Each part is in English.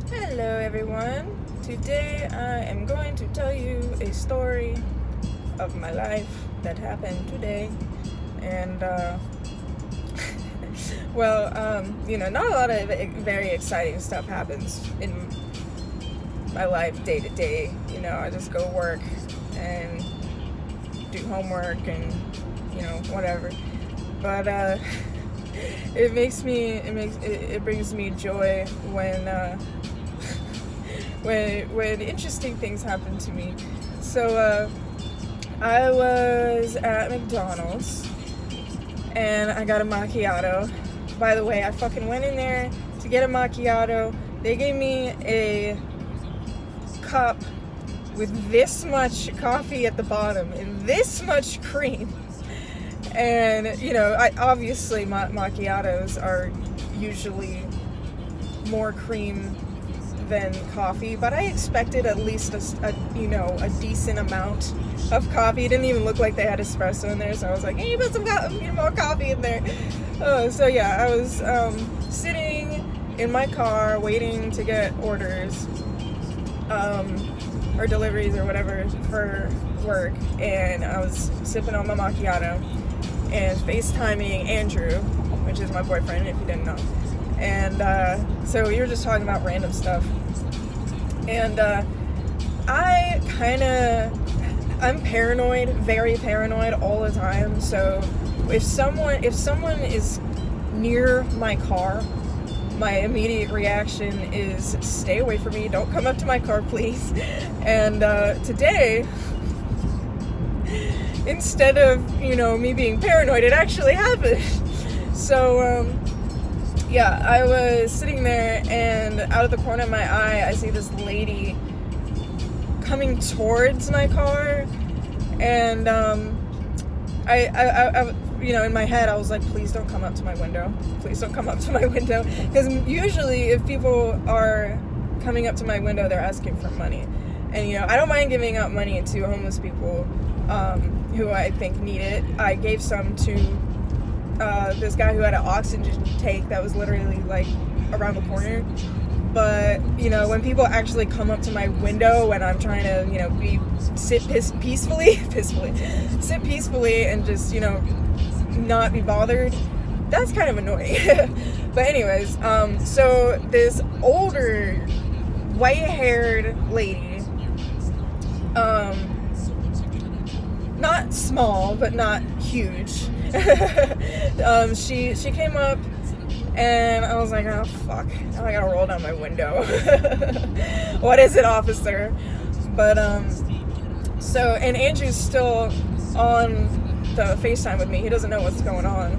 Hello everyone. Today I am going to tell you a story of my life that happened today. And not a lot of very exciting stuff happens in my life day to day. I just go work and do homework and whatever. But it brings me joy when interesting things happen to me. So I was at McDonald's and I got a macchiato. By the way, I fucking went in there to get a macchiato. They gave me a cup with this much coffee at the bottom and this much cream. And obviously macchiatos are usually more cream than coffee, but I expected at least a decent amount of coffee. It didn't even look like they had espresso in there, so I was like, hey, put some more coffee in there. So yeah, I was sitting in my car waiting to get orders or deliveries or whatever for work, and I was sipping on my macchiato and FaceTiming Andrew, which is my boyfriend, if you didn't know. And so we were just talking about random stuff. And I'm paranoid, very paranoid all the time. So if someone is near my car, my immediate reaction is stay away from me, don't come up to my car, please. And today, instead of me being paranoid, it actually happened. So yeah, I was sitting there, and out of the corner of my eye, I see this lady coming towards my car, and I in my head, I was like, please don't come up to my window. Please don't come up to my window. Because usually if people are coming up to my window, they're asking for money. And, I don't mind giving out money to homeless people who I think need it. I gave some to this guy who had an oxygen tank that was literally, like, around the corner. But, when people actually come up to my window when I'm trying to, sit peacefully and just, not be bothered, that's kind of annoying. But anyways, so this older white-haired lady, not small but not huge, she came up, and I was like, oh fuck, now I gotta roll down my window. What is it, officer? But and Andrew's still on the FaceTime with me. He doesn't know what's going on.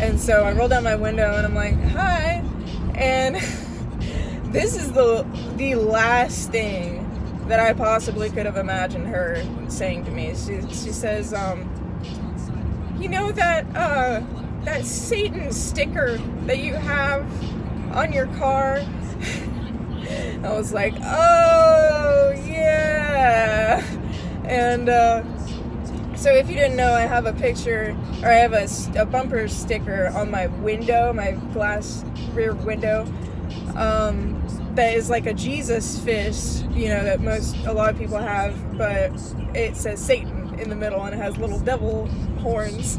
And so I roll down my window and I'm like, hi. And this is the last thing that I possibly could have imagined her saying to me. She says, that Satan sticker that you have on your car? I was like, oh yeah. And so if you didn't know, I have a picture, or I have a bumper sticker on my window, my glass rear window, that is like a Jesus fish, that a lot of people have, but it says Satan in the middle, and it has little devil horns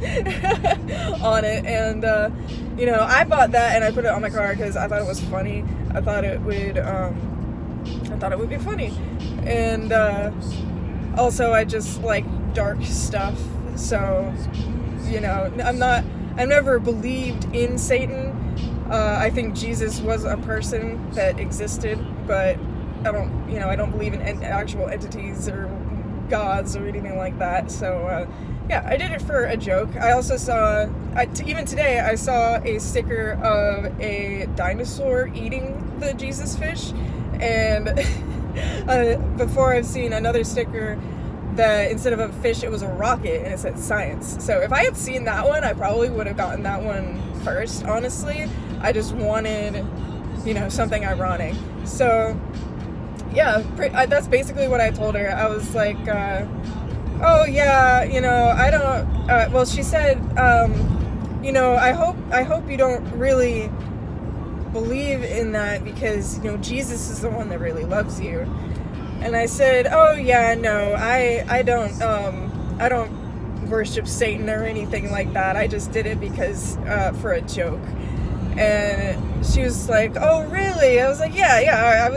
on it. And I bought that and I put it on my car because I thought it was funny. I thought it would be funny. And also, I just like dark stuff, so I've never believed in Satan. I think Jesus was a person that existed, but I don't believe in actual entities or gods or anything like that. So yeah, I did it for a joke. I also saw, even today, I saw a sticker of a dinosaur eating the Jesus fish, and before I've seen another sticker that instead of a fish, it was a rocket, and it said science. So if I had seen that one, I probably would have gotten that one first, honestly. I just wanted, something ironic. So yeah, that's basically what I told her. I was like, oh yeah, I don't, well, she said, I hope you don't really believe in that because, you know, Jesus is the one that really loves you. And I said, oh yeah, no, I don't worship Satan or anything like that. I just did it because, for a joke. And she was like, oh really? I was like, yeah,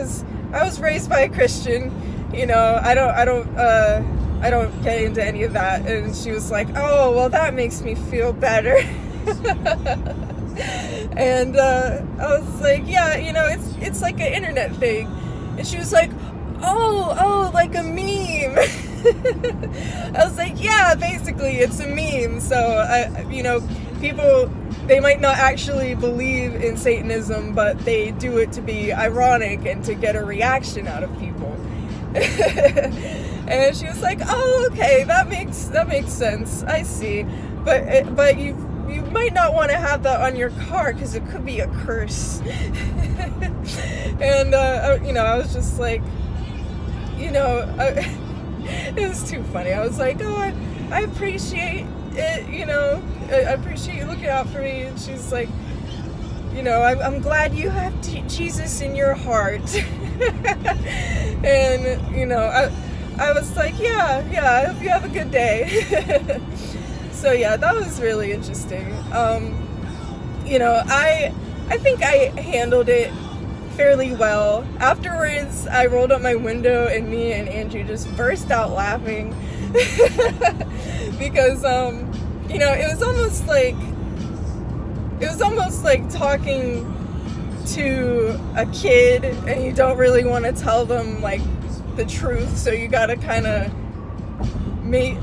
I was raised by a Christian, you know, I don't get into any of that. And she was like, oh, well, that makes me feel better. And I was like, yeah, you know, it's like an internet thing. And she was like, oh, like a meme. I was like, yeah, basically it's a meme. So, you know, people, they might not actually believe in Satanism, but they do it to be ironic and to get a reaction out of people. And she was like, oh, okay, that makes sense. I see. But you might not want to have that on your car because it could be a curse. And, you know, I was just like, you know, it was too funny. I was like, oh, I appreciate it, you know, I appreciate you looking out for me. And she's like, you know, I'm glad you have Jesus in your heart. And, you know, I was like, yeah, I hope you have a good day. So yeah, that was really interesting. You know, I think I handled it fairly well. Afterwards, I rolled up my window and me and Andrew just burst out laughing. Because, you know, it was almost like talking to a kid and you don't really want to tell them like the truth, so you gotta kind of make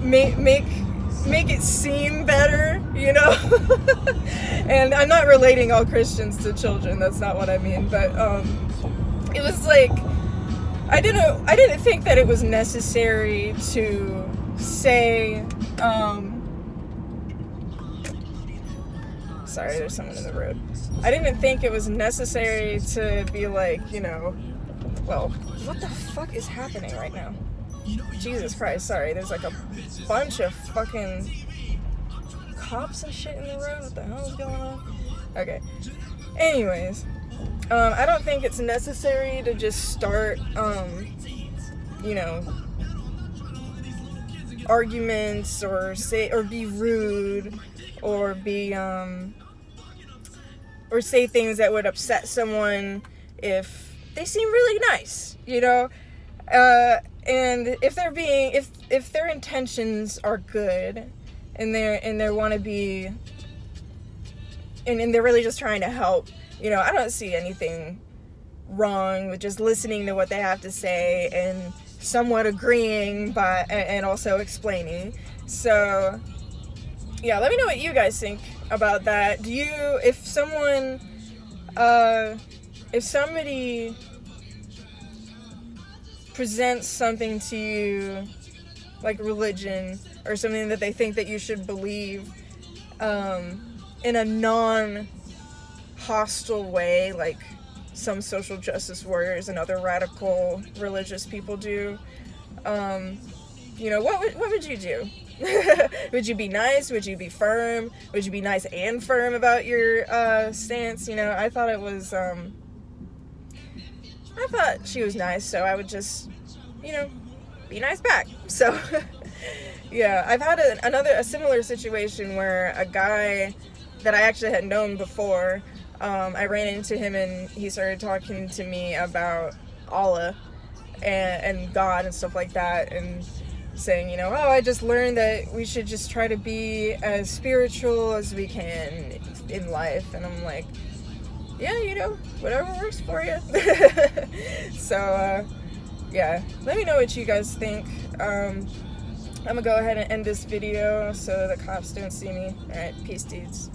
it seem better, you know. And I'm not relating all Christians to children, that's not what I mean, but it was like I didn't think that it was necessary to say sorry, there's someone in the road. I didn't think it was necessary to be like, you know, well, what the fuck is happening right now? Jesus Christ, sorry, there's like a bunch of fucking cops and shit in the road. What the hell is going on? Okay. Anyways, I don't think it's necessary to just start, you know, arguments or be rude or be, or say things that would upset someone if they seem really nice, you know? And if they're being, if their intentions are good and they want to be, and they're really just trying to help, you know, I don't see anything wrong with just listening to what they have to say and somewhat agreeing and also explaining. So yeah, let me know what you guys think about that. Do you, if somebody presents something to you like religion or something that they think that you should believe in a non-hostile way, like some social justice warriors and other radical religious people do, you know, what would you do? Would you be nice? Would you be firm? Would you be nice and firm about your stance? You know, I thought it was I thought she was nice, so I would just, you know, be nice back. So yeah, I've had a similar situation where a guy that I actually had known before, I ran into him and he started talking to me about Allah and God and stuff like that, and saying, you know, oh, I just learned that we should just try to be as spiritual as we can in life. And I'm like, yeah, you know, whatever works for you. So yeah, let me know what you guys think. I'm gonna go ahead and end this video so the cops don't see me. Alright, peace dudes.